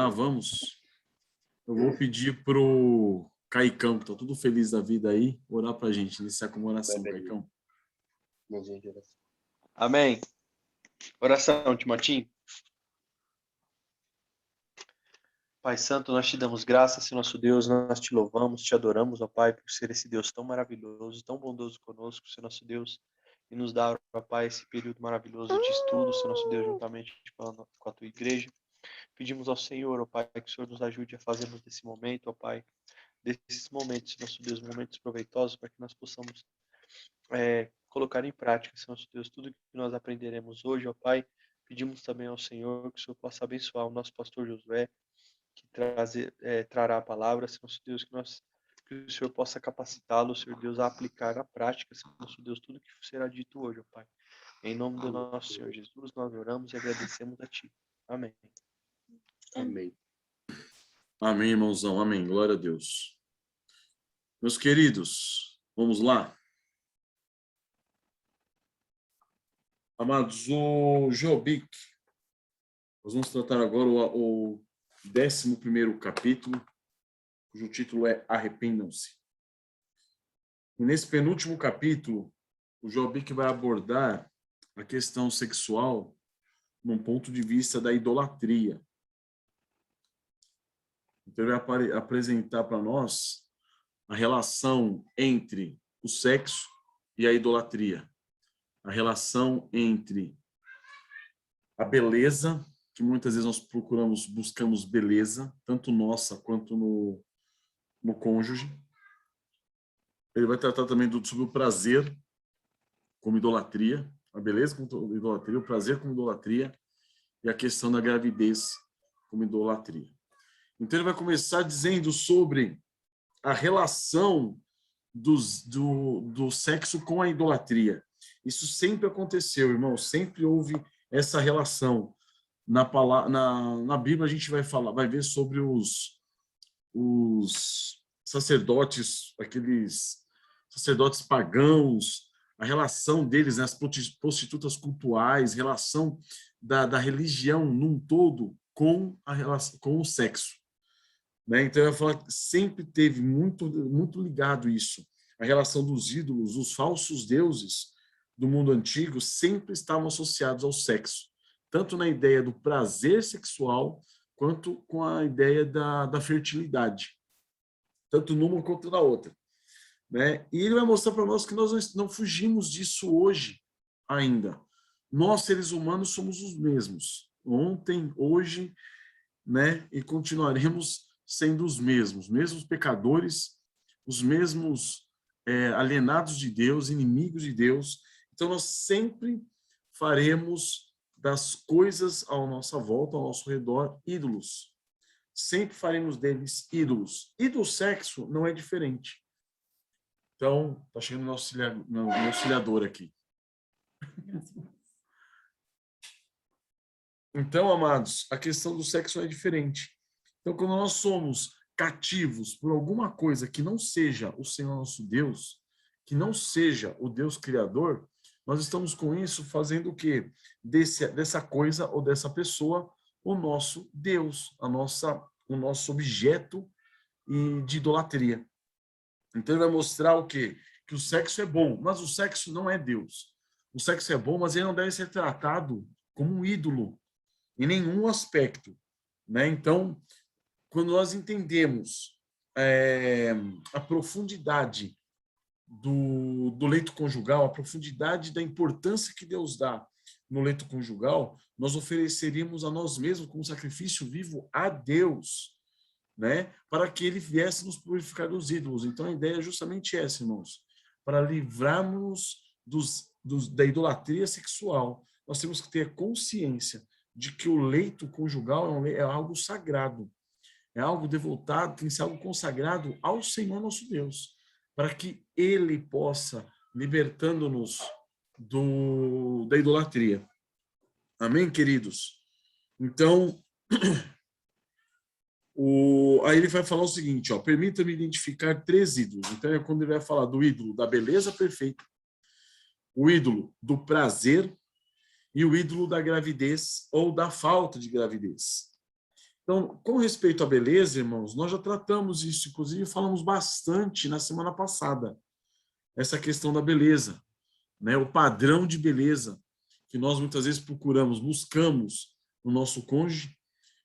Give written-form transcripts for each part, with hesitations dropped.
orar, vamos? Eu vou pedir pro Caicão, que tá tudo feliz da vida aí, orar pra gente, iniciar com uma oração, Caicão. Amém. Oração, Timotinho. Pai Santo, nós te damos graças, Senhor nosso Deus, nós te louvamos, te adoramos, ó Pai, por ser esse Deus tão maravilhoso, tão bondoso conosco, Senhor nosso Deus, e nos dar, ó Pai, esse período maravilhoso de estudo, Senhor nosso Deus, juntamente com a tua igreja. Pedimos ao Senhor, ó Pai, que o Senhor nos ajude a fazermos desse momento, ó Pai, desses momentos, Senhor nosso Deus, momentos proveitosos, para que nós possamos colocar em prática, Senhor nosso Deus, tudo que nós aprenderemos hoje, ó Pai. Pedimos também ao Senhor que o Senhor possa abençoar o nosso pastor Josué, que trará a palavra, Senhor nosso Deus, que o Senhor possa capacitá-lo, Senhor Deus, a aplicar na prática, Senhor nosso Deus, tudo que será dito hoje, ó Pai. Em nome do nosso Senhor Jesus, nós oramos e agradecemos a Ti. Amém. Amém. Amém, irmãozão, amém, glória a Deus. Meus queridos, vamos lá? Amados, o Jobic, nós vamos tratar agora o 11º capítulo, cujo título é Arrependam-se. E nesse penúltimo capítulo, o Jobic vai abordar a questão sexual num ponto de vista da idolatria. Então ele vai apresentar para nós a relação entre o sexo e a idolatria. A relação entre a beleza, que muitas vezes nós buscamos beleza, tanto nossa quanto no cônjuge. Ele vai tratar também sobre o prazer como idolatria, a beleza como idolatria, o prazer como idolatria e a questão da gravidez como idolatria. Então ele vai começar dizendo sobre a relação do sexo com a idolatria. Isso sempre aconteceu, irmão, sempre houve essa relação. Na Bíblia a gente vai ver sobre os sacerdotes, aqueles sacerdotes pagãos, a relação deles, né, as prostitutas cultuais, relação da religião num todo com o sexo. Né? Então, eu ia falar que sempre teve muito ligado isso. A relação dos ídolos, os falsos deuses do mundo antigo sempre estavam associados ao sexo, tanto na ideia do prazer sexual, quanto com a ideia da fertilidade, tanto numa quanto na outra. Né? E ele vai mostrar para nós que nós não fugimos disso hoje ainda. Nós, seres humanos, somos os mesmos. Ontem, hoje, né? E continuaremos sendo os mesmos pecadores, os mesmos alienados de Deus, inimigos de Deus. Então, nós sempre faremos das coisas à nossa volta, ao nosso redor, ídolos. Sempre faremos deles ídolos. E do sexo não é diferente. Então, está chegando meu auxiliador aqui. Então, amados, a questão do sexo é diferente. Então, quando nós somos cativos por alguma coisa que não seja o Senhor nosso Deus, que não seja o Deus Criador, nós estamos com isso fazendo o quê? Dessa coisa ou dessa pessoa o nosso Deus, o nosso objeto de idolatria. Então ele vai mostrar o quê? Que o sexo é bom, mas o sexo não é Deus. O sexo é bom, mas ele não deve ser tratado como um ídolo em nenhum aspecto. Né? Então, quando nós entendemos a profundidade do leito conjugal, a profundidade da importância que Deus dá no leito conjugal, nós ofereceríamos a nós mesmos como sacrifício vivo a Deus, né? Para que ele viesse nos purificar dos ídolos. Então a ideia é justamente essa, irmãos, para livrarmos da idolatria sexual. Nós temos que ter consciência de que o leito conjugal é algo sagrado, é algo devotado, tem que ser algo consagrado ao Senhor nosso Deus, para que ele possa, libertando-nos da idolatria. Amém, queridos? Então, aí ele vai falar o seguinte, permita-me identificar 3 ídolos. Então, é quando ele vai falar do ídolo da beleza perfeita, o ídolo do prazer e o ídolo da gravidez ou da falta de gravidez. Então, com respeito à beleza, irmãos, nós já tratamos isso, inclusive falamos bastante na semana passada, essa questão da beleza, né? O padrão de beleza que nós muitas vezes buscamos no nosso cônjuge,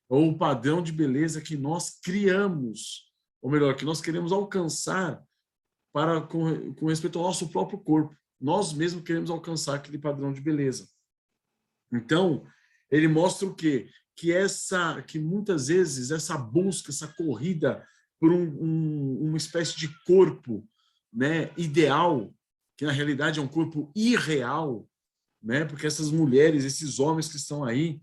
ou o padrão de beleza que nós criamos, ou melhor, que nós queremos alcançar com respeito ao nosso próprio corpo. Nós mesmos queremos alcançar aquele padrão de beleza. Então, ele mostra o quê? Que muitas vezes essa busca, essa corrida por uma espécie de corpo, né, ideal, que na realidade é um corpo irreal, né, porque essas mulheres, esses homens que estão aí,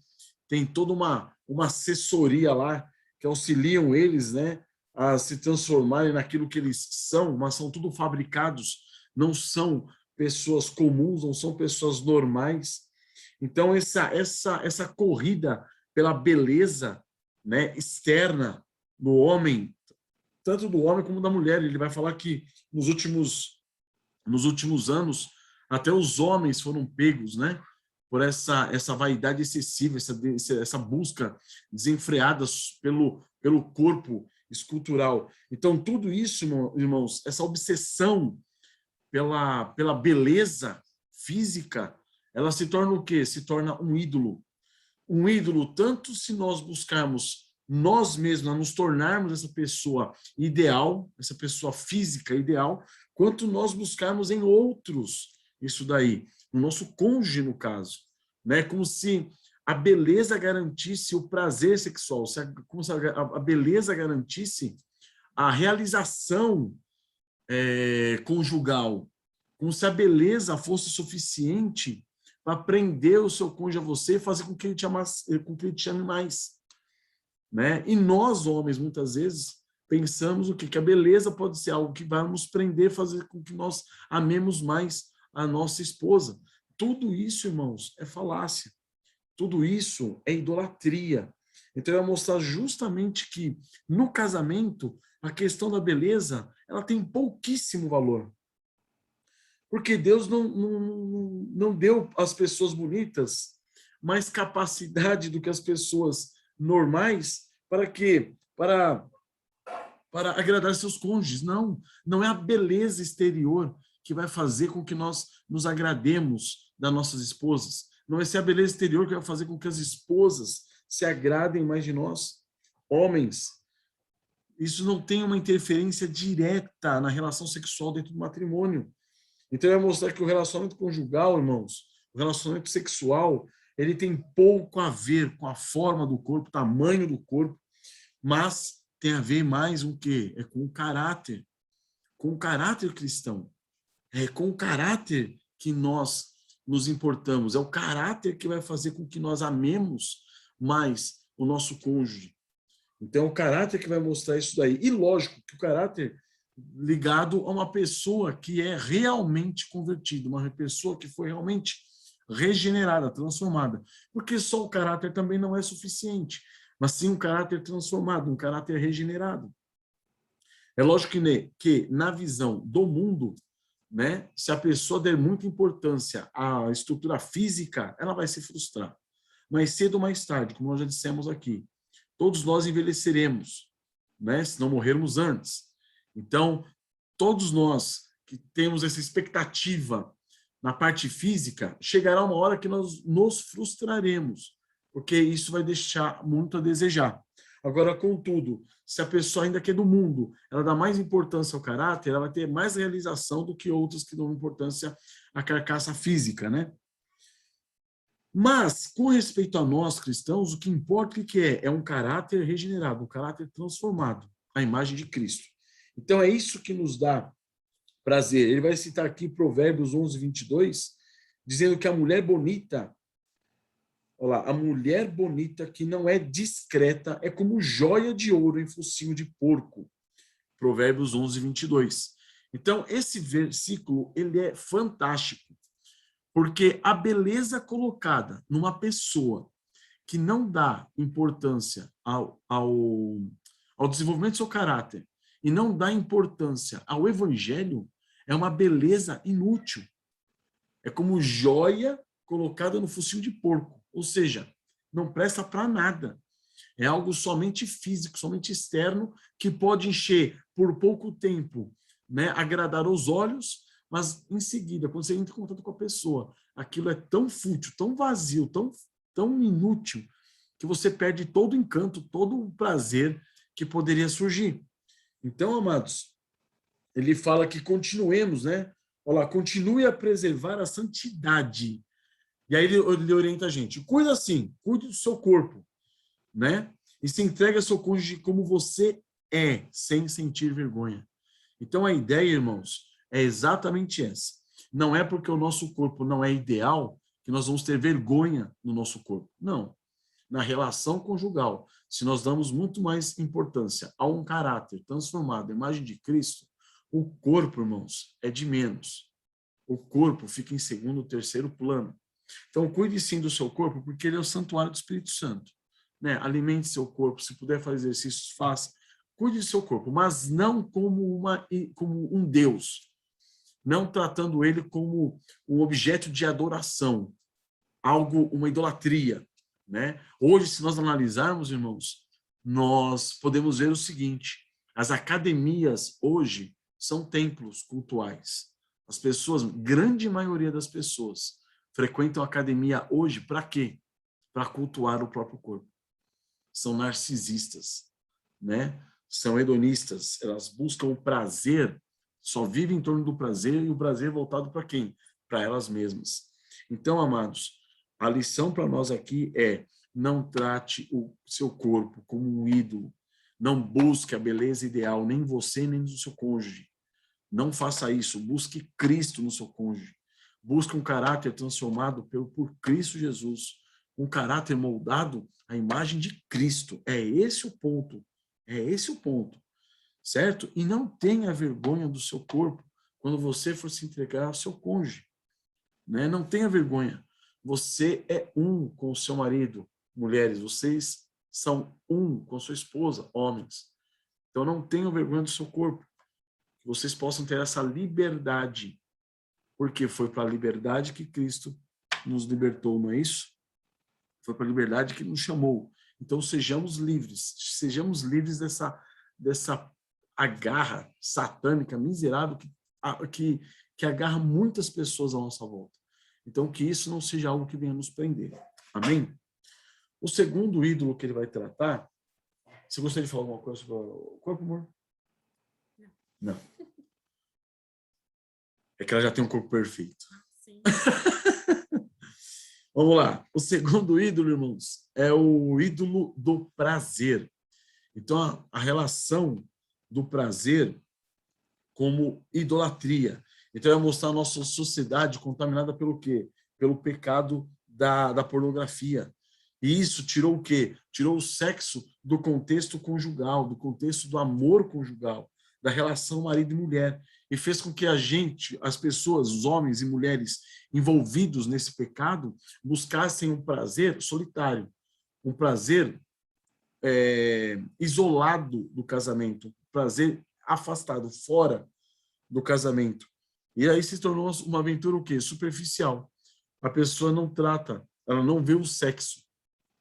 tem toda uma assessoria lá que auxiliam eles, né, a se transformarem naquilo que eles são, mas são tudo fabricados, não são pessoas comuns, não são pessoas normais. Então, essa corrida pela beleza, né, externa no homem, tanto do homem como da mulher, ele vai falar que nos últimos anos, até os homens foram pegos, né, por essa vaidade excessiva, essa busca desenfreada pelo corpo escultural. Então, tudo isso, irmãos, essa obsessão pela beleza física, ela se torna o quê? Se torna um ídolo. Um ídolo, tanto se nós buscarmos nós mesmos, nos tornarmos essa pessoa ideal, essa pessoa física ideal, quanto nós buscarmos em outros isso daí, no nosso cônjuge, no caso. Né? Como se a beleza garantisse o prazer sexual, como se a beleza garantisse a realização conjugal, como se a beleza fosse suficiente para prender o seu cônjuge a você e fazer com que ele te ame mais. Né? E nós, homens, muitas vezes, pensamos o quê? Que a beleza pode ser algo que vai nos prender, fazer com que nós amemos mais a nossa esposa. Tudo isso, irmãos, é falácia. Tudo isso é idolatria. Então, eu vou mostrar justamente que, no casamento, a questão da beleza, ela tem pouquíssimo valor. Porque Deus não deu às pessoas bonitas mais capacidade do que as pessoas normais para quê? Para agradar seus cônjuges. Não é a beleza exterior que vai fazer com que nós nos agrademos das nossas esposas. Não vai ser a beleza exterior que vai fazer com que as esposas se agradem mais de nós. Homens, isso não tem uma interferência direta na relação sexual dentro do matrimônio. Então, vai mostrar que o relacionamento conjugal, irmãos, o relacionamento sexual, ele tem pouco a ver com a forma do corpo, o tamanho do corpo, mas tem a ver mais com o quê? É com o caráter cristão. É com o caráter que nós nos importamos. É o caráter que vai fazer com que nós amemos mais o nosso cônjuge. Então, é o caráter que vai mostrar isso daí. E lógico que o caráter ligado a uma pessoa que é realmente convertida, uma pessoa que foi realmente regenerada, transformada. Porque só o caráter também não é suficiente, mas sim um caráter transformado, um caráter regenerado. É lógico que na visão do mundo, né, se a pessoa der muita importância à estrutura física, ela vai se frustrar. Mais cedo ou mais tarde, como nós já dissemos aqui, todos nós envelheceremos, né, se não morrermos antes. Então, todos nós que temos essa expectativa na parte física, chegará uma hora que nós nos frustraremos, porque isso vai deixar muito a desejar. Agora, contudo, se a pessoa ainda que é do mundo, ela dá mais importância ao caráter, ela vai ter mais realização do que outras que dão importância à carcaça física, né? Mas, com respeito a nós cristãos, o que importa é um caráter regenerado, um caráter transformado, à imagem de Cristo. Então, é isso que nos dá prazer. Ele vai citar aqui Provérbios 11, 22, dizendo que a mulher bonita, olha lá, a mulher bonita que não é discreta é como joia de ouro em focinho de porco. Provérbios 11, 22. Então, esse versículo, ele é fantástico, porque a beleza colocada numa pessoa que não dá importância ao desenvolvimento do seu caráter e não dá importância ao evangelho é uma beleza inútil. É como joia colocada no focinho de porco, ou seja, não presta para nada. É algo somente físico, somente externo, que pode encher por pouco tempo, né, agradar os olhos, mas em seguida, quando você entra em contato com a pessoa, aquilo é tão fútil, tão vazio, tão inútil, que você perde todo o encanto, todo o prazer que poderia surgir. Então, amados, ele fala que continuemos, né? Olha lá, continue a preservar a santidade. E aí ele orienta a gente, cuida assim, cuide do seu corpo, né? E se entregue ao seu cônjuge como você é, sem sentir vergonha. Então, a ideia, irmãos, é exatamente essa. Não é porque o nosso corpo não é ideal que nós vamos ter vergonha no nosso corpo. Não. Na relação conjugal, se nós damos muito mais importância a um caráter transformado à imagem de Cristo, o corpo, irmãos, é de menos. O corpo fica em segundo, terceiro plano. Então, cuide sim do seu corpo, porque ele é o santuário do Espírito Santo. Né? Alimente seu corpo, se puder fazer exercícios, faça. Cuide do seu corpo, mas não como um Deus. Não tratando ele como um objeto de adoração, uma idolatria. Né? Hoje, se nós analisarmos, irmãos, nós podemos ver o seguinte: as academias hoje são templos cultuais. As pessoas, grande maioria das pessoas, frequentam a academia hoje para quê? Para cultuar o próprio corpo. São narcisistas, né? São hedonistas, elas buscam o prazer, só vivem em torno do prazer, e o prazer voltado para quem? Para elas mesmas. Então, amados, a lição para nós aqui é: não trate o seu corpo como um ídolo, não busque a beleza ideal, nem você, nem do seu cônjuge. Não faça isso, busque Cristo no seu cônjuge. Busque um caráter transformado por Cristo Jesus, um caráter moldado à imagem de Cristo. É esse o ponto. É esse o ponto. Certo? E não tenha vergonha do seu corpo quando você for se entregar ao seu cônjuge. Né? Não tenha vergonha. Você é um com o seu marido, mulheres. Vocês são um com a sua esposa, homens. Então não tenham vergonha do seu corpo. Que vocês possam ter essa liberdade. Porque foi para a liberdade que Cristo nos libertou, não é isso? Foi para a liberdade que nos chamou. Então sejamos livres dessa agarra satânica, miserável, que agarra muitas pessoas à nossa volta. Então que isso não seja algo que venha nos prender. Amém? O segundo ídolo que ele vai tratar, você gostaria de falar alguma coisa sobre o corpo, amor? Não. É que ela já tem um corpo perfeito. Sim. Vamos lá. O segundo ídolo, irmãos, é o ídolo do prazer. Então, a relação do prazer como idolatria. Então, vai mostrar a nossa sociedade contaminada pelo quê? Pelo pecado da pornografia. E isso tirou o quê? Tirou o sexo do contexto conjugal, do contexto do amor conjugal, da relação marido e mulher. E fez com que as pessoas, os homens e mulheres envolvidos nesse pecado, buscassem um prazer solitário, um prazer isolado do casamento, um prazer afastado, fora do casamento. E aí se tornou uma aventura o quê? Superficial. A pessoa não trata, ela não vê o sexo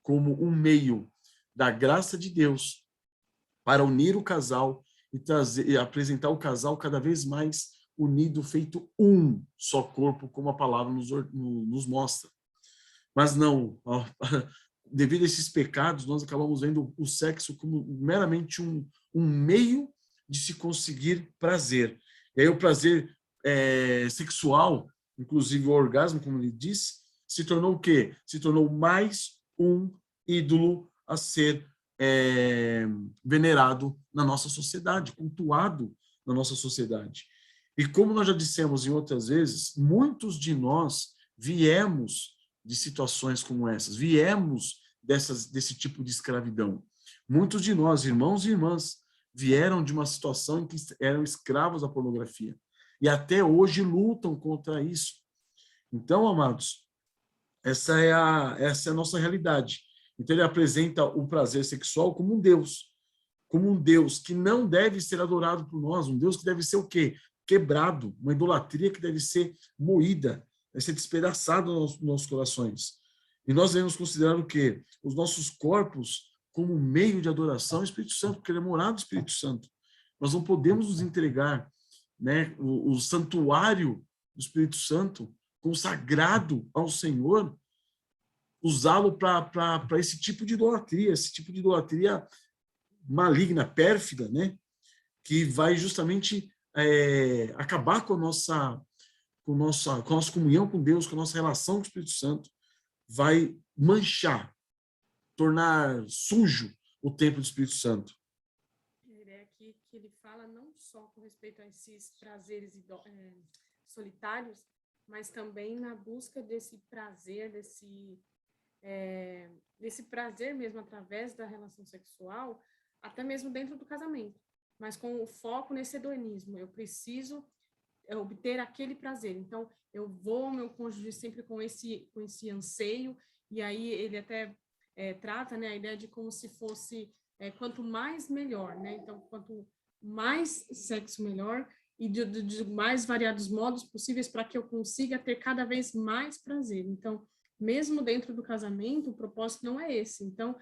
como um meio da graça de Deus para unir o casal e apresentar o casal cada vez mais unido, feito um só corpo, como a palavra nos mostra. Mas não, devido a esses pecados, nós acabamos vendo o sexo como meramente um meio de se conseguir prazer. E aí o prazer sexual, inclusive o orgasmo, como ele disse, se tornou o quê? Se tornou mais um ídolo a ser venerado na nossa sociedade, cultuado na nossa sociedade. E como nós já dissemos em outras vezes, muitos de nós viemos de situações como essas, viemos desse tipo de escravidão. Muitos de nós, irmãos e irmãs, vieram de uma situação em que eram escravos da pornografia e até hoje lutam contra isso. Então, amados, essa é a nossa realidade. Então ele apresenta o prazer sexual como um Deus que não deve ser adorado por nós, um Deus que deve ser o quê? Quebrado, uma idolatria que deve ser moída, deve ser despedaçada nos nossos corações. E nós devemos considerar o quê? Os nossos corpos como meio de adoração ao Espírito Santo, porque ele é morada do Espírito Santo. Nós não podemos nos entregar, né, o santuário do Espírito Santo, consagrado ao Senhor, usá-lo para esse tipo de idolatria maligna, pérfida, né, que vai justamente acabar com a nossa comunhão com Deus, com a nossa relação com o Espírito Santo, vai manchar, tornar sujo o templo do Espírito Santo. É aqui que ele fala não só com respeito a esses prazeres solitários, mas também na busca desse prazer, desse prazer mesmo através da relação sexual, até mesmo dentro do casamento, mas com o foco nesse hedonismo. Eu preciso obter aquele prazer. Então, eu vou ao meu cônjuge sempre com esse anseio, e aí ele até trata, né, a ideia de como se fosse quanto mais melhor, né? Então, quanto mais sexo melhor, e de mais variados modos possíveis para que eu consiga ter cada vez mais prazer. Então, mesmo dentro do casamento, o propósito não é esse. Então,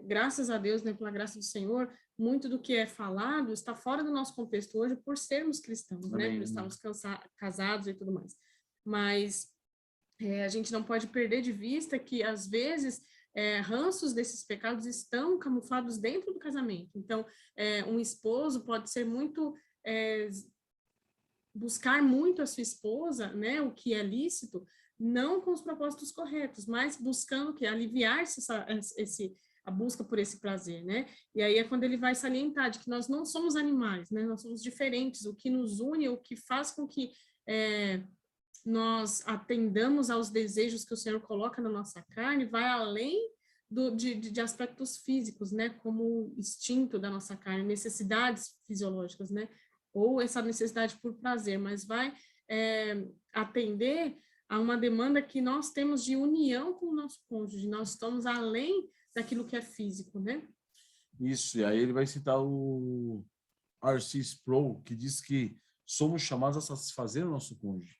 graças a Deus, né, pela graça do Senhor, muito do que é falado está fora do nosso contexto hoje por sermos cristãos, né, por estarmos casados e tudo mais. Mas a gente não pode perder de vista que, às vezes, ranços desses pecados estão camuflados dentro do casamento. Então, um esposo pode ser muito... buscar muito a sua esposa, né, o que é lícito, não com os propósitos corretos, mas buscando que aliviar-se a busca por esse prazer, né? E aí é quando ele vai salientar de que nós não somos animais, né? Nós somos diferentes. O que nos une, o que faz com que nós atendamos aos desejos que o Senhor coloca na nossa carne, vai além de aspectos físicos, né? Como o instinto da nossa carne, necessidades fisiológicas, né? Ou essa necessidade por prazer, mas vai atender a uma demanda que nós temos de união com o nosso cônjuge. Nós estamos além daquilo que é físico, né? Isso, e aí ele vai citar o R.C. Sproul, que diz que somos chamados a satisfazer o nosso cônjuge.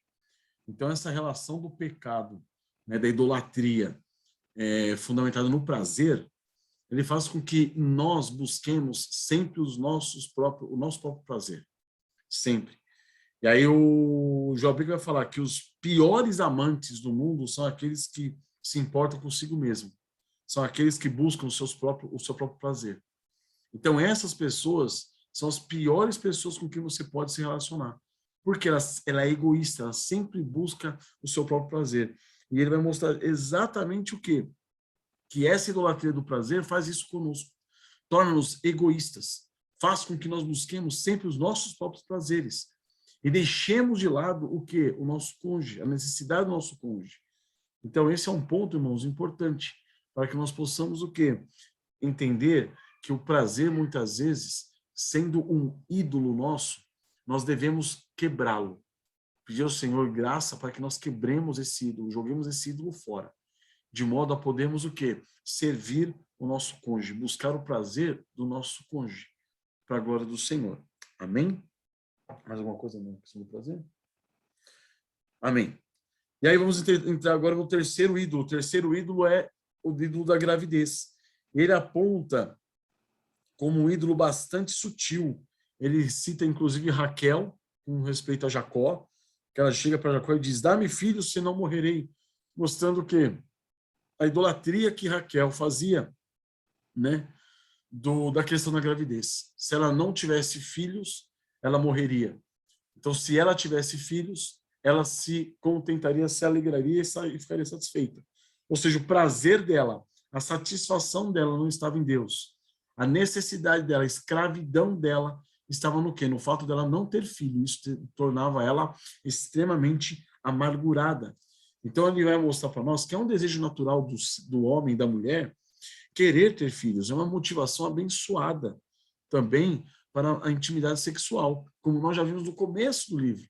Então, essa relação do pecado, né, da idolatria, fundamentada no prazer, ele faz com que nós busquemos sempre o nosso próprio prazer. Sempre. E aí o João Bico vai falar que os piores amantes do mundo são aqueles que se importam consigo mesmo. São aqueles que buscam o seu próprio prazer. Então, essas pessoas são as piores pessoas com quem você pode se relacionar. Porque ela é egoísta, ela sempre busca o seu próprio prazer. E ele vai mostrar exatamente o quê? Que essa idolatria do prazer faz isso conosco. Torna-nos egoístas. Faz com que nós busquemos sempre os nossos próprios prazeres. E deixemos de lado o quê? O nosso cônjuge, a necessidade do nosso cônjuge. Então, esse é um ponto, irmãos, importante, para que nós possamos o quê? Entender que o prazer, muitas vezes, sendo um ídolo nosso, nós devemos quebrá-lo. Pedir ao Senhor graça para que nós quebremos esse ídolo, joguemos esse ídolo fora, de modo a podermos o quê? Servir o nosso cônjuge, buscar o prazer do nosso cônjuge, para a glória do Senhor. Amém? Mais alguma coisa na questão do prazer? Amém. E aí vamos entrar agora no terceiro ídolo. O terceiro ídolo é o ídolo da gravidez. Ele aponta como um ídolo bastante sutil. Ele cita, inclusive, Raquel, com respeito a Jacó, que ela chega para Jacó e diz, dá-me filhos, senão morrerei. Mostrando que a idolatria que Raquel fazia, né, da questão da gravidez. Se ela não tivesse filhos, ela morreria. Então, se ela tivesse filhos, ela se contentaria, se alegraria e ficaria satisfeita. Ou seja, o prazer dela, a satisfação dela não estava em Deus. A necessidade dela, a escravidão dela estava no quê? No fato dela não ter filho. Isso tornava ela extremamente amargurada. Então, ele vai mostrar para nós que é um desejo natural do homem e da mulher querer ter filhos. É uma motivação abençoada também para a intimidade sexual, como nós já vimos no começo do livro.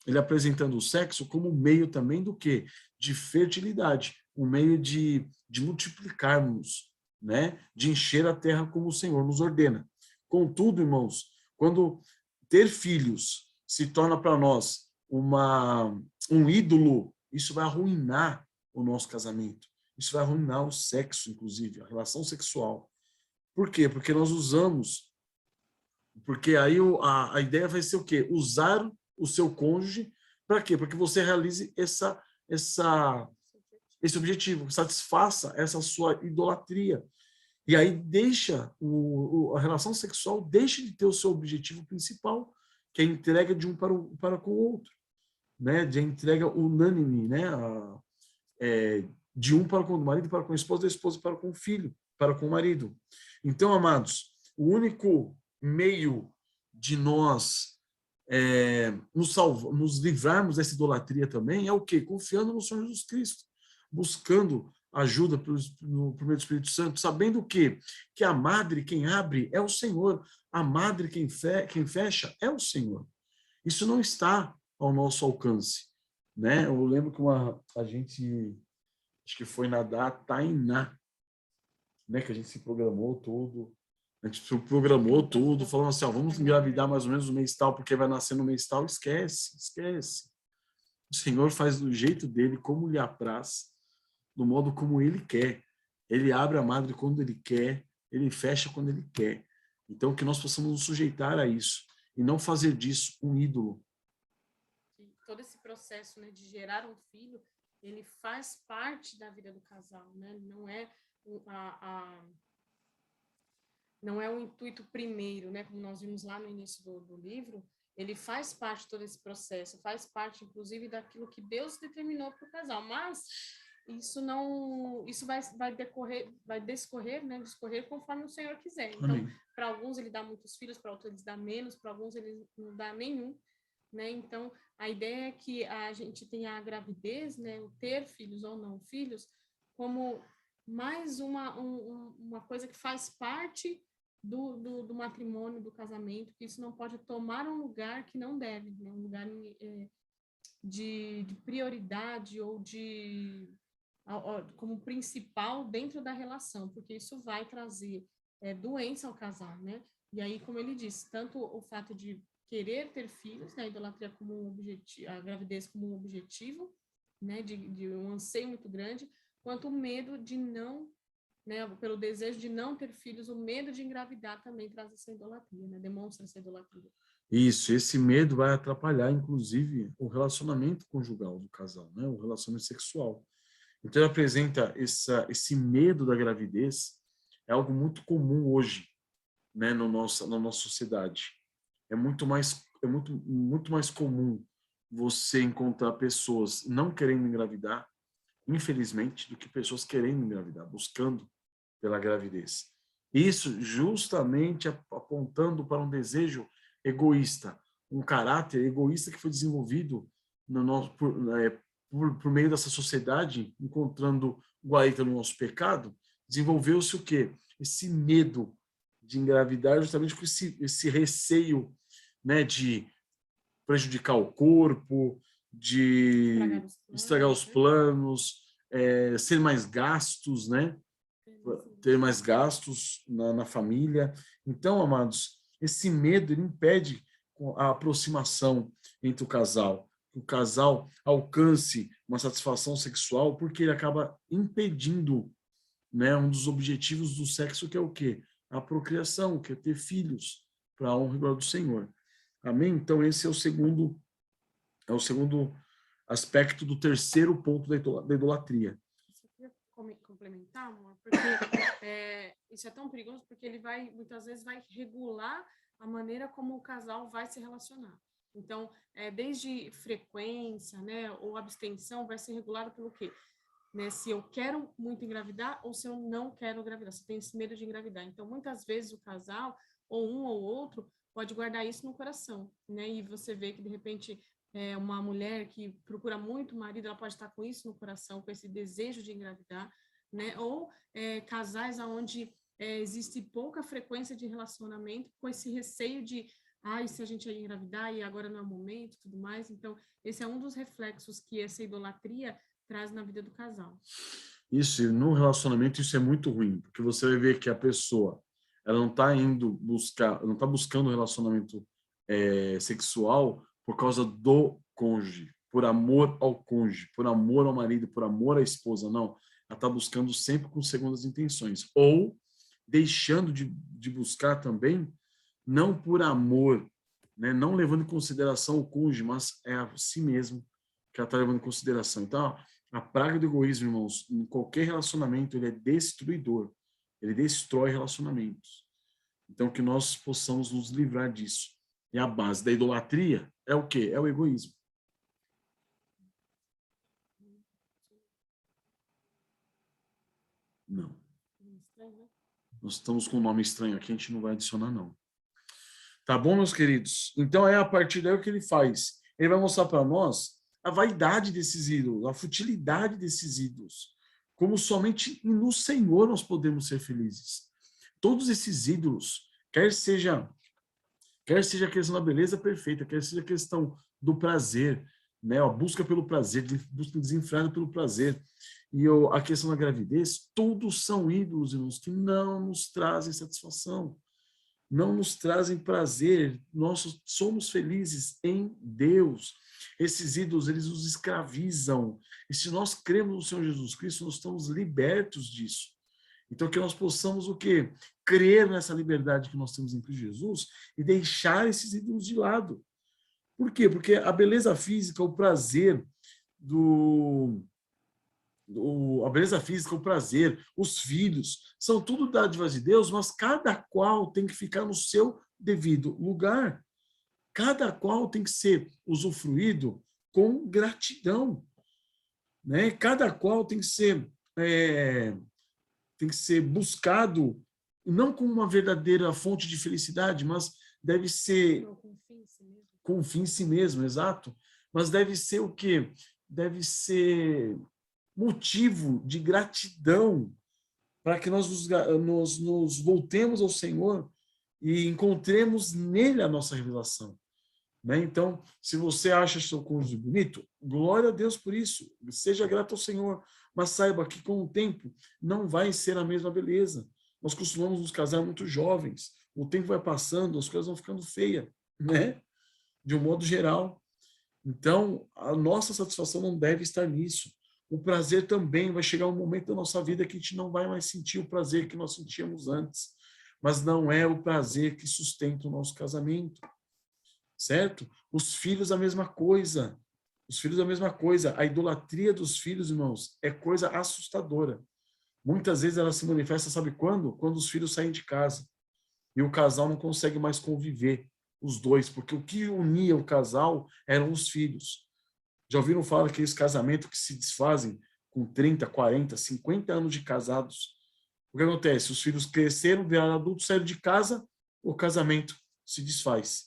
Ele apresentando o sexo como meio também do quê? De fertilidade, um meio de multiplicarmos, né? De encher a terra como o Senhor nos ordena. Contudo, irmãos, quando ter filhos se torna para nós um ídolo, isso vai arruinar o nosso casamento. Isso vai arruinar o sexo, inclusive, a relação sexual. Por quê? Porque nós usamos... Porque aí a ideia vai ser o quê? Usar o seu cônjuge para quê? Para que você realize esse objetivo, satisfaça essa sua idolatria. E aí deixa a relação sexual deixa de ter o seu objetivo principal, que é a entrega de um para com o outro, né? De a entrega unânime, né? De um para com o marido, para com a esposa, da esposa para com o filho, para com o marido. Então, amados, o único meio de nós nos livrarmos dessa idolatria também é o quê? Confiando no Senhor Jesus Cristo, buscando ajuda por meio do Espírito Santo, sabendo que a madre, quem abre, é o Senhor, a madre, quem fecha, é o Senhor. Isso não está ao nosso alcance, né? Eu lembro que a gente, acho que foi na Tainá, né? Que a gente se programou tudo, falando assim, ó, vamos engravidar mais ou menos no mês tal, porque vai nascer no mês tal. Esquece. O Senhor faz do jeito dele, como lhe apraz, do modo como ele quer. Ele abre a madre quando ele quer, ele fecha quando ele quer. Então, que nós possamos nos sujeitar a isso e não fazer disso um ídolo. Todo esse processo, né, de gerar um filho, ele faz parte da vida do casal, né? Não é o intuito primeiro, né? Como nós vimos lá no início do livro, ele faz parte de todo esse processo, faz parte, inclusive, daquilo que Deus determinou para o casal, mas isso vai discorrer conforme o Senhor quiser. Então, para alguns ele dá muitos filhos, para outros ele dá menos, para alguns ele não dá nenhum, né? Então, a ideia é que a gente tenha a gravidez, né, o ter filhos ou não filhos, como mais uma coisa que faz parte do matrimônio, do casamento, que isso não pode tomar um lugar que não deve, né? Um lugar de prioridade ou como principal dentro da relação, porque isso vai trazer doença ao casal, né? E aí, como ele disse, tanto o fato de querer ter filhos, né, a idolatria como um objetivo, a gravidez como um objetivo, né, de um anseio muito grande, quanto o medo de não, né, pelo desejo de não ter filhos, o medo de engravidar também traz essa idolatria, né, demonstra essa idolatria. Isso, esse medo vai atrapalhar, inclusive, o relacionamento conjugal do casal, né, o relacionamento sexual. Então, ele apresenta esse medo da gravidez, é algo muito comum hoje, né, na nossa sociedade. É muito mais comum você encontrar pessoas não querendo engravidar, infelizmente, do que pessoas querendo engravidar, buscando pela gravidez. Isso justamente apontando para um desejo egoísta, um caráter egoísta que foi desenvolvido por meio dessa sociedade, encontrando guarita no nosso pecado, desenvolveu-se o quê? Esse medo de engravidar, justamente com esse receio, né, de prejudicar o corpo, de estragar os planos, ser mais gastos, né? Ter mais gastos na família. Então, amados, esse medo ele impede a aproximação entre o casal. O casal alcance uma satisfação sexual, porque ele acaba impedindo, né, um dos objetivos do sexo, que é o quê? A procriação, que é ter filhos, para a honra e glória do Senhor. Amém? Então, esse é o segundo aspecto do terceiro ponto da idolatria. Eu queria complementar, amor, porque isso é tão perigoso, porque ele muitas vezes vai regular a maneira como o casal vai se relacionar. Então, desde frequência, né, ou abstenção, vai ser regulado pelo quê? Né, se eu quero muito engravidar ou se eu não quero engravidar, se eu tenho esse medo de engravidar. Então, muitas vezes o casal, ou um ou outro, pode guardar isso no coração, né? E você vê que, de repente, uma mulher que procura muito o marido, ela pode estar com isso no coração, com esse desejo de engravidar, né? Ou casais onde existe pouca frequência de relacionamento, com esse receio de se a gente ia engravidar e agora não é o momento, tudo mais. Então, esse é um dos reflexos que essa idolatria traz na vida do casal. Isso, e no relacionamento isso é muito ruim, porque você vai ver que a pessoa ela não está buscando um relacionamento sexual por causa do cônjuge, por amor ao cônjuge, por amor ao marido, por amor à esposa, não. ela está buscando sempre com segundas intenções. Ou deixando de buscar também, não por amor, né? Não levando em consideração o cônjuge, mas é a si mesmo que ela está levando em consideração. Então, a praga do egoísmo, irmãos, em qualquer relacionamento, ele é destruidor. Ele destrói relacionamentos. Então, que nós possamos nos livrar disso. E a base da idolatria é o quê? É o egoísmo. Não. Nós estamos com um nome estranho aqui, a gente não vai adicionar, não. Tá bom, meus queridos? Então, é a partir daí o que ele faz. Ele vai mostrar para nós a vaidade desses ídolos, a futilidade desses ídolos. Como somente no Senhor nós podemos ser felizes. Todos esses ídolos, quer seja a questão da beleza perfeita, quer seja a questão do prazer, né? A busca pelo prazer, busca desenfreada pelo prazer, e a questão da gravidez, todos são ídolos, irmãos, que não nos trazem satisfação, não nos trazem prazer. Nós somos felizes em Deus. Esses ídolos, eles nos escravizam. E se nós cremos no Senhor Jesus Cristo, nós estamos libertos disso. Então, que nós possamos o quê? Crer nessa liberdade que nós temos em Cristo Jesus e deixar esses ídolos de lado. Por quê? Porque a beleza física, o prazer a beleza física, o prazer, os filhos, são tudo dádivas de Deus, mas cada qual tem que ficar no seu devido lugar. Cada qual tem que ser usufruído com gratidão, né? Cada qual tem que ser buscado não como uma verdadeira fonte de felicidade, mas deve ser com fim em si mesmo, exato. Mas deve ser o quê? Deve ser motivo de gratidão para que nós nos voltemos ao Senhor e encontremos nele a nossa revelação. Né? Então, se você acha seu cônjuge bonito, glória a Deus por isso, seja grato ao Senhor, mas saiba que com o tempo não vai ser a mesma beleza. Nós costumamos nos casar muito jovens, o tempo vai passando, as coisas vão ficando feias, né? De um modo geral. Então, a nossa satisfação não deve estar nisso. O prazer também vai chegar um momento da nossa vida que a gente não vai mais sentir o prazer que nós sentíamos antes, mas não é o prazer que sustenta o nosso casamento. Certo? Os filhos, a mesma coisa. Os filhos, a mesma coisa. A idolatria dos filhos, irmãos, é coisa assustadora. Muitas vezes ela se manifesta, sabe quando? Quando os filhos saem de casa e o casal não consegue mais conviver, os dois, porque o que unia o casal eram os filhos. Já ouviram falar daqueles casamentos que se desfazem com 30, 40, 50 anos de casados? O que acontece? Os filhos cresceram, viraram adultos, saíram de casa, o casamento se desfaz.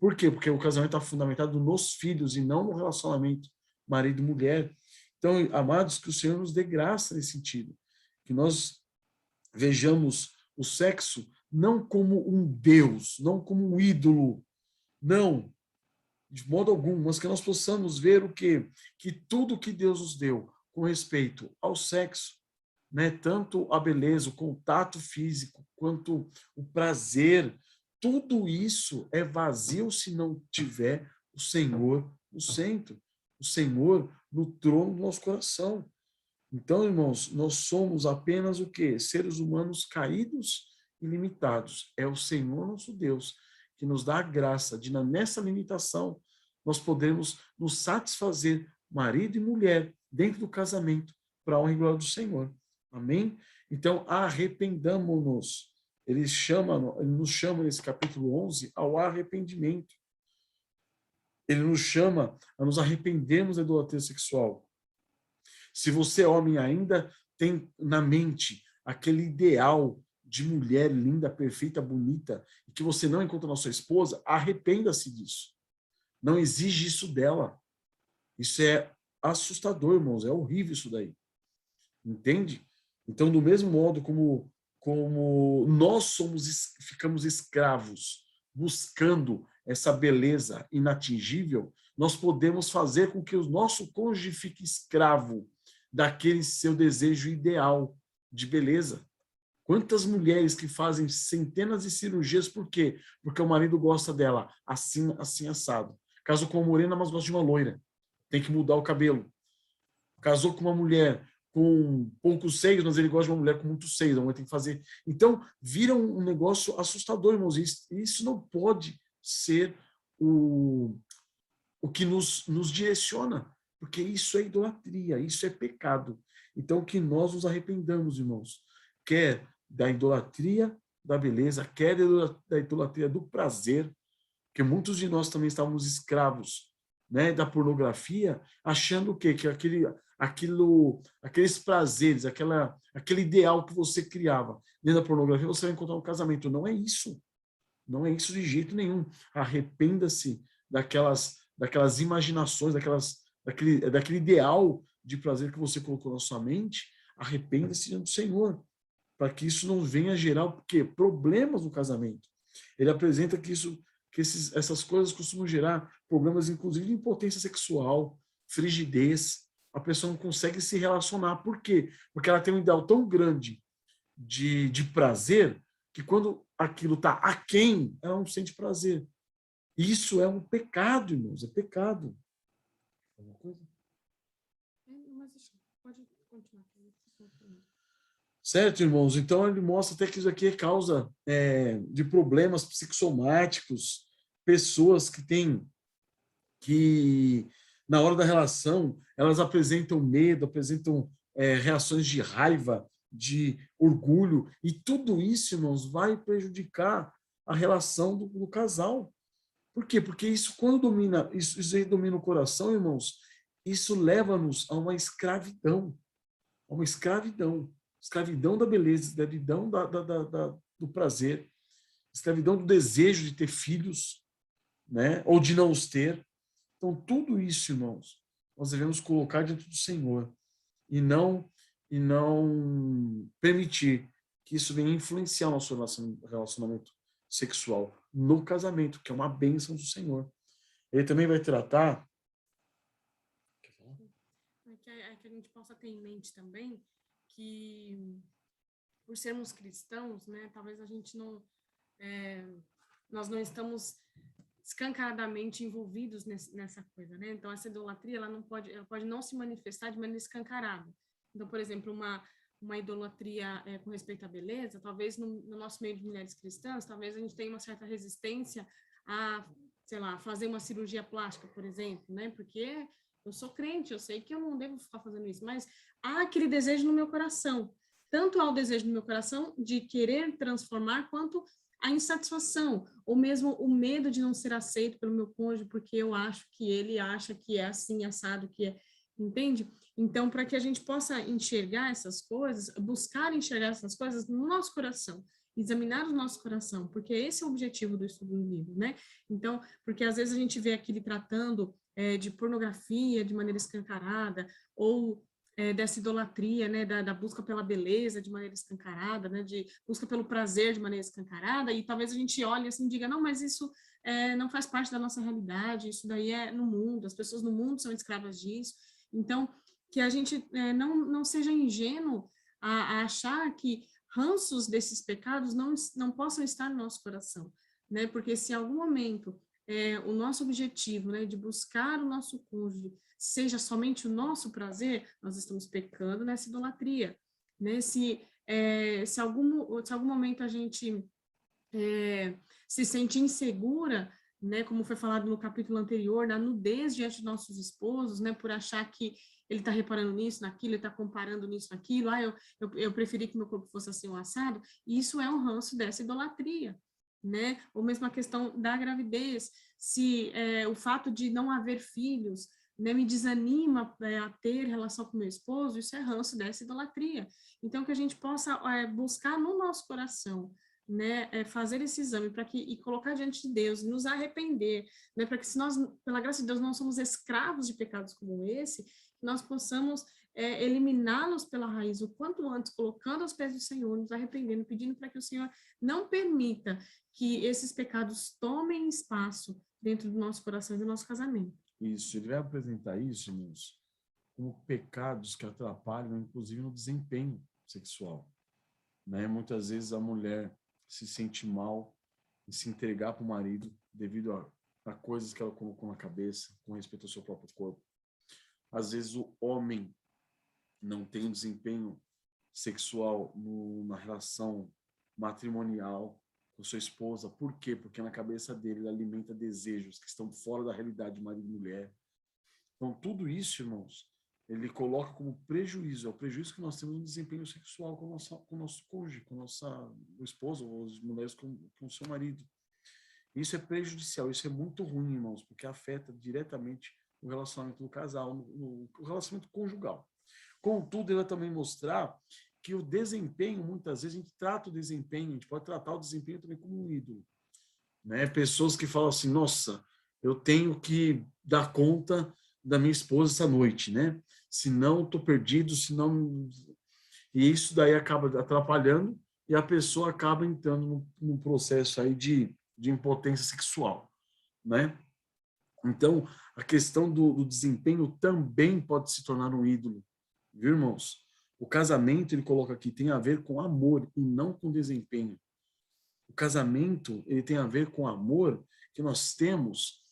Por quê? Porque o casamento está fundamentado nos filhos e não no relacionamento marido e mulher. Então, amados, que o Senhor nos dê graça nesse sentido. Que nós vejamos o sexo não como um Deus, não como um ídolo, não, de modo algum, mas que nós possamos ver o quê? Que tudo que Deus nos deu com respeito ao sexo, né, tanto a beleza, o contato físico, quanto o prazer, tudo isso é vazio se não tiver o Senhor no centro, o Senhor no trono do nosso coração. Então, irmãos, nós somos apenas o quê? Seres humanos caídos e limitados. É o Senhor nosso Deus que nos dá a graça de, nessa limitação, nós podemos nos satisfazer, marido e mulher, dentro do casamento, para a honra e glória do Senhor. Amém? Então, arrependamo-nos. Ele nos chama nesse capítulo 11 ao arrependimento. Ele nos chama a nos arrependermos da idolatria sexual. Se você, homem, ainda tem na mente aquele ideal de mulher linda, perfeita, bonita, e que você não encontra na sua esposa, arrependa-se disso. Não exige isso dela. Isso é assustador, irmãos. É horrível isso daí. Entende? Então, do mesmo modo como nós ficamos escravos buscando essa beleza inatingível, nós podemos fazer com que o nosso cônjuge fique escravo daquele seu desejo ideal de beleza. Quantas mulheres que fazem centenas de cirurgias, por quê? Porque o marido gosta dela assim, assim, assado. Casou com uma morena, mas gosta de uma loira. Tem que mudar o cabelo. Casou com uma mulher com poucos seios, mas ele gosta de uma mulher com muitos seios, a mulher tem que fazer. Então, vira um negócio assustador, irmãos. Isso não pode ser o que nos direciona, porque isso é idolatria, isso é pecado. Então, que nós nos arrependamos, irmãos, quer da idolatria da beleza, quer da idolatria do prazer, porque muitos de nós também estávamos escravos, né, da pornografia, achando o quê? Que aqueles prazeres, aquele ideal que você criava dentro da pornografia, você vai encontrar no casamento. Não é isso. Não é isso de jeito nenhum. Arrependa-se daquelas imaginações, daquele ideal de prazer que você colocou na sua mente. Arrependa-se do Senhor, para que isso não venha gerar o quê? Problemas no casamento. Ele apresenta que essas coisas costumam gerar problemas, inclusive de impotência sexual, frigidez. A pessoa não consegue se relacionar. Por quê? Porque ela tem um ideal tão grande de prazer que quando aquilo está aquém, ela não sente prazer. Isso é um pecado, irmãos, é pecado. Alguma coisa? Mas pode continuar. Certo, irmãos? Então ele mostra até que isso aqui é causa de problemas psicossomáticos, pessoas que na hora da relação elas apresentam medo, apresentam reações de raiva, de orgulho, e tudo isso, irmãos, vai prejudicar a relação do casal. Por quê? Porque isso, quando isso aí domina o coração, irmãos, isso leva-nos a uma escravidão. A uma escravidão. Escravidão da beleza, escravidão do prazer, escravidão do desejo de ter filhos, né? Ou de não os ter. Então, tudo isso, irmãos, nós devemos colocar diante do Senhor e não permitir que isso venha influenciar o nosso relacionamento sexual no casamento, que é uma bênção do Senhor. Ele também vai tratar... Que a gente possa ter em mente também que, por sermos cristãos, né, talvez a gente não... nós não estamos escancaradamente envolvidos nessa coisa, né? Então, essa idolatria, ela pode não se manifestar de maneira escancarada. Então, por exemplo, uma idolatria com respeito à beleza, talvez no nosso meio de mulheres cristãs, talvez a gente tenha uma certa resistência a, sei lá, fazer uma cirurgia plástica, por exemplo, né? Porque eu sou crente, eu sei que eu não devo ficar fazendo isso, mas há aquele desejo no meu coração. Tanto há o desejo no meu coração de querer transformar, quanto a insatisfação, ou mesmo o medo de não ser aceito pelo meu cônjuge, porque eu acho que ele acha que é assim, assado, que é, entende? Então, para que a gente possa enxergar essas coisas, buscar enxergar essas coisas no nosso coração, examinar o nosso coração, porque esse é o objetivo do estudo do livro, né? Então, porque às vezes a gente vê aquele tratando de pornografia de maneira escancarada, ou dessa idolatria, né, da busca pela beleza de maneira escancarada, né, de busca pelo prazer de maneira escancarada, e talvez a gente olhe assim e diga, não, mas isso não faz parte da nossa realidade, isso daí é no mundo, as pessoas no mundo são escravas disso. Então, que a gente não seja ingênuo a achar que ranços desses pecados não possam estar no nosso coração, né, porque se em algum momento o nosso objetivo, né, de buscar o nosso cônjuge seja somente o nosso prazer, nós estamos pecando nessa idolatria, né? Se algum momento a gente se sente insegura, né, como foi falado no capítulo anterior, na nudez diante de nossos esposos, né, por achar que ele está reparando nisso, naquilo, ele está comparando nisso, naquilo, eu preferi que meu corpo fosse assim, um assado, e isso é um ranço dessa idolatria, né, ou mesmo a questão da gravidez, se o fato de não haver filhos, né, me desanima a ter relação com meu esposo, isso é ranço dessa idolatria. Então, que a gente possa buscar no nosso coração, né, fazer esse exame e colocar diante de Deus, nos arrepender, né, para que se nós, pela graça de Deus, não somos escravos de pecados como esse, nós possamos eliminá-los pela raiz o quanto antes, colocando aos pés do Senhor, nos arrependendo, pedindo para que o Senhor não permita que esses pecados tomem espaço dentro do nosso coração e do nosso casamento. Isso, ele vai apresentar isso, irmãos, como pecados que atrapalham, inclusive, no desempenho sexual, né? Muitas vezes a mulher se sente mal em se entregar para o marido devido a coisas que ela colocou na cabeça com respeito ao seu próprio corpo. Às vezes o homem não tem um desempenho sexual na relação matrimonial com sua esposa. Por quê? Porque na cabeça dele ele alimenta desejos que estão fora da realidade de marido e mulher. Então, tudo isso, irmãos, ele coloca como prejuízo. É o prejuízo que nós temos no desempenho sexual com o nosso cônjuge, com a nossa esposa, ou as mulheres com o seu marido. Isso é prejudicial, isso é muito ruim, irmãos, porque afeta diretamente o relacionamento do casal, o relacionamento conjugal. Contudo, ele vai também mostrar que o desempenho, muitas vezes, a gente trata o desempenho, a gente pode tratar o desempenho também como um ídolo. Né? Pessoas que falam assim, nossa, eu tenho que dar conta da minha esposa essa noite, né? Senão estou perdido, senão... E isso daí acaba atrapalhando e a pessoa acaba entrando num processo aí de impotência sexual, né? Então, a questão do desempenho também pode se tornar um ídolo, viu, irmãos? O casamento, ele coloca aqui, tem a ver com amor e não com desempenho. O casamento, ele tem a ver com amor que nós temos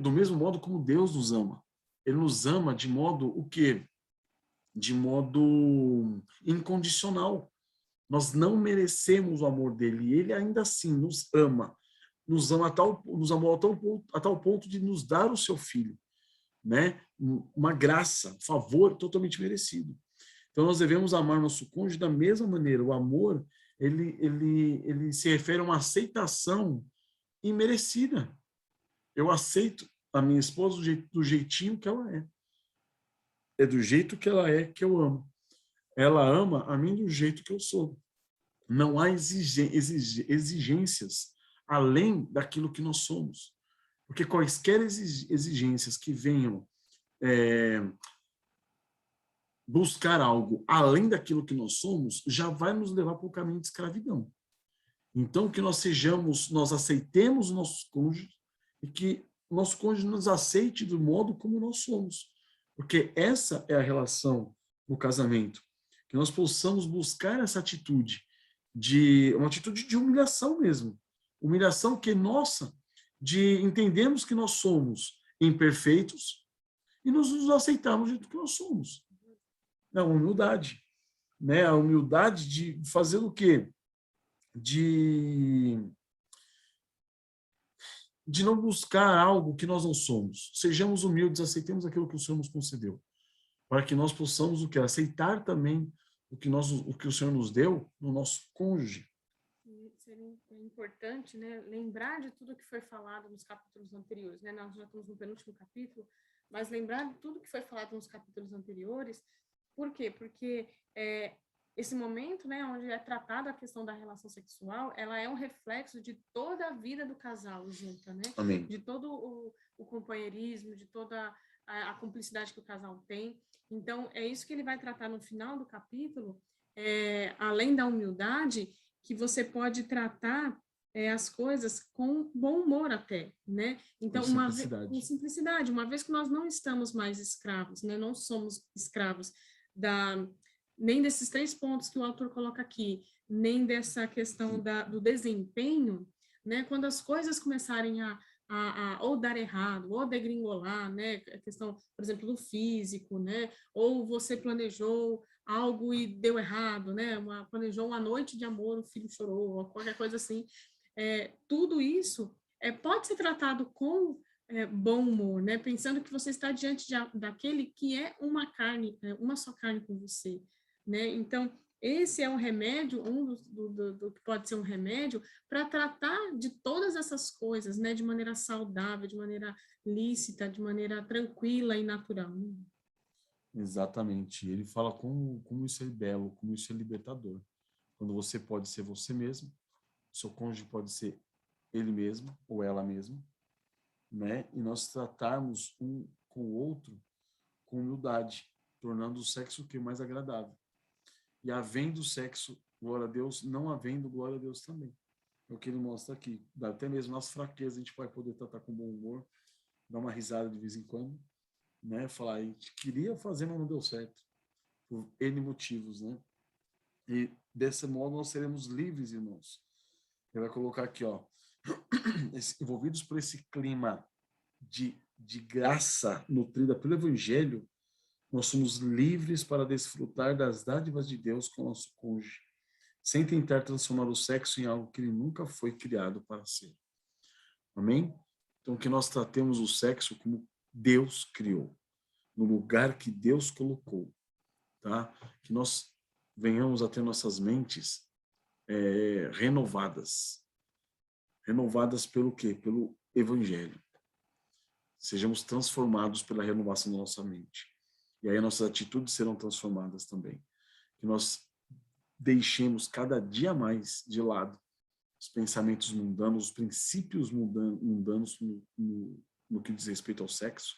do mesmo modo como Deus nos ama. Ele nos ama de modo o quê? De modo incondicional. Nós não merecemos o amor dele e ele ainda assim nos ama. Nos amou a tal ponto de nos dar o seu filho, né? Uma graça, um favor totalmente merecido. Então nós devemos amar nosso cônjuge da mesma maneira. O amor, ele se refere a uma aceitação imerecida. Eu aceito a minha esposa do jeitinho que ela é. É do jeito que ela é que eu amo. Ela ama a mim do jeito que eu sou. Não há exigências além daquilo que nós somos. Porque quaisquer exigências que venham buscar algo além daquilo que nós somos, já vai nos levar para o caminho de escravidão. Então, que nós aceitemos o nosso cônjuge e que o nosso cônjuge nos aceite do modo como nós somos. Porque essa é a relação no casamento. Que nós possamos buscar essa atitude, uma atitude de humilhação mesmo. Humilhação que é nossa, de entendermos que nós somos imperfeitos e nos aceitarmos do jeito que nós somos. Na humildade. Né? A humildade de fazer o quê? De não buscar algo que nós não somos. Sejamos humildes, aceitemos aquilo que o Senhor nos concedeu, para que nós possamos o quê? Aceitar também o que o Senhor nos deu no nosso cônjuge. Seria importante, né, lembrar de tudo que foi falado nos capítulos anteriores, né? Nós já estamos no penúltimo capítulo, mas lembrar de tudo que foi falado nos capítulos anteriores. Por quê? Porque esse momento, né, onde é tratada a questão da relação sexual, ela é um reflexo de toda a vida do casal junta, né? Amém. De todo o companheirismo, de toda a cumplicidade que o casal tem. Então, é isso que ele vai tratar no final do capítulo, além da humildade, que você pode tratar as coisas com bom humor até, né? Então, com simplicidade. Uma vez que nós não estamos mais escravos, né? Não somos escravos nem desses 3 pontos que o autor coloca aqui, nem dessa questão do desempenho, né? Quando as coisas começarem a ou dar errado, ou degringolar, né? A questão, por exemplo, do físico, né? Ou você planejou algo e deu errado, né? Planejou uma noite de amor, o filho chorou, ou qualquer coisa assim. Tudo isso pode ser tratado com bom humor, né? Pensando que você está diante daquele que é uma carne, uma só carne com você, né? Então, esse é um remédio, do que pode ser um remédio para tratar de todas essas coisas, né? De maneira saudável, de maneira lícita, de maneira tranquila e natural. Exatamente. Ele fala como isso é belo, como isso é libertador. Quando você pode ser você mesmo, seu cônjuge pode ser ele mesmo ou ela mesma, né? E nós tratarmos um com o outro com humildade, tornando o sexo o que mais agradável. E havendo sexo, glória a Deus, não havendo, glória a Deus também. É o que ele mostra aqui. Até mesmo nas fraquezas a gente vai poder tratar com bom humor, dar uma risada de vez em quando, né? Falar, a gente queria fazer, mas não deu certo. Por N motivos, né? E desse modo nós seremos livres, irmãos. Ele vai colocar aqui, ó, envolvidos por esse clima de graça nutrida pelo Evangelho, nós somos livres para desfrutar das dádivas de Deus com o nosso cônjuge, sem tentar transformar o sexo em algo que ele nunca foi criado para ser. Amém? Então, que nós tratemos o sexo como Deus criou, no lugar que Deus colocou, tá? Que nós venhamos a ter nossas mentes renovadas. Renovadas pelo quê? Pelo Evangelho. Sejamos transformados pela renovação da nossa mente. E aí nossas atitudes serão transformadas também. Que nós deixemos cada dia mais de lado os pensamentos mundanos, os princípios mundanos no que diz respeito ao sexo.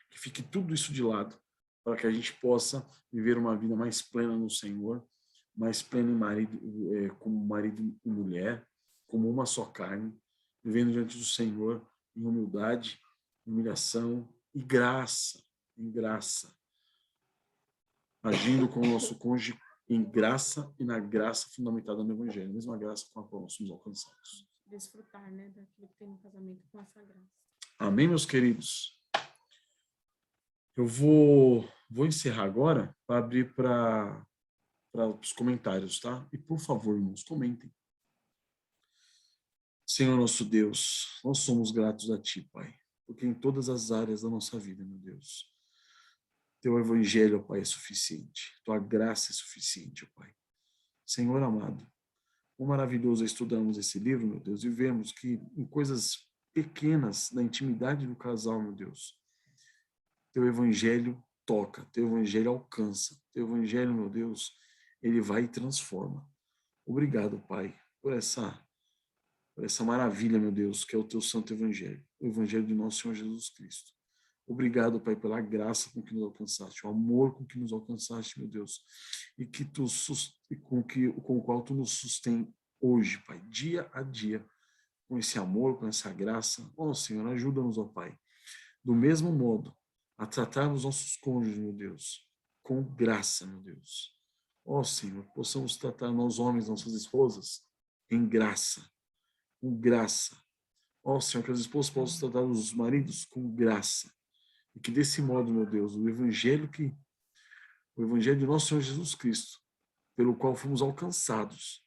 Que fique tudo isso de lado, para que a gente possa viver uma vida mais plena no Senhor, mais plena em marido, como marido e mulher, como uma só carne, vivendo diante do Senhor em humildade, humilhação e graça, em graça, agindo com o nosso cônjuge em graça e na graça fundamentada no Evangelho, a mesma graça com a qual nós somos alcançados. Desfrutar, né, daquilo que tem no casamento com essa graça. Amém, meus queridos? Eu vou encerrar agora para abrir para os comentários, tá? E por favor, irmãos, comentem. Senhor nosso Deus, nós somos gratos a Ti, Pai, porque em todas as áreas da nossa vida, meu Deus, Teu Evangelho, ó Pai, é suficiente. Tua graça é suficiente, ó Pai. Senhor amado, quão maravilhoso é estudarmos esse livro, meu Deus, e vermos que em coisas pequenas da intimidade do casal, meu Deus, Teu Evangelho toca, Teu Evangelho alcança, Teu Evangelho, meu Deus, ele vai e transforma. Obrigado, Pai, por essa maravilha, meu Deus, que é o Teu Santo Evangelho, o Evangelho de nosso Senhor Jesus Cristo. Obrigado, Pai, pela graça com que nos alcançaste, o amor com que nos alcançaste, meu Deus, e que com o qual Tu nos sustém hoje, Pai, dia a dia, com esse amor, com essa graça. Ó Senhor, ajuda-nos, ó Pai, do mesmo modo, a tratarmos nossos cônjuges, meu Deus, com graça, meu Deus. Ó Senhor, possamos tratar nós homens, nossas esposas, em graça, com graça. Ó Senhor, que as esposas possam tratar os maridos com graça. E que desse modo, meu Deus, o Evangelho de nosso Senhor Jesus Cristo, pelo qual fomos alcançados,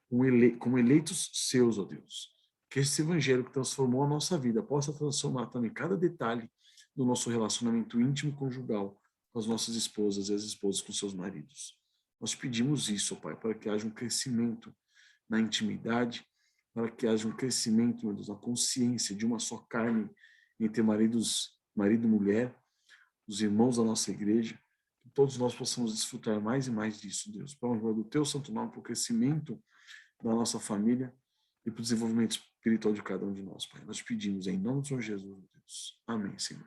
como eleitos seus, ó Deus, que esse Evangelho que transformou a nossa vida possa transformar também cada detalhe do nosso relacionamento íntimo e conjugal com as nossas esposas e as esposas com seus maridos. Nós pedimos isso, ó Pai, para que haja um crescimento na intimidade, para que haja um crescimento, meu Deus, na consciência de uma só carne entre marido e mulher, os irmãos da nossa igreja, que todos nós possamos desfrutar mais e mais disso, Deus, para a honra do Teu santo nome, para o crescimento da nossa família e para o desenvolvimento espiritual de cada um de nós, Pai. Nós pedimos em nome do Senhor Jesus, Deus. Amém, Senhor.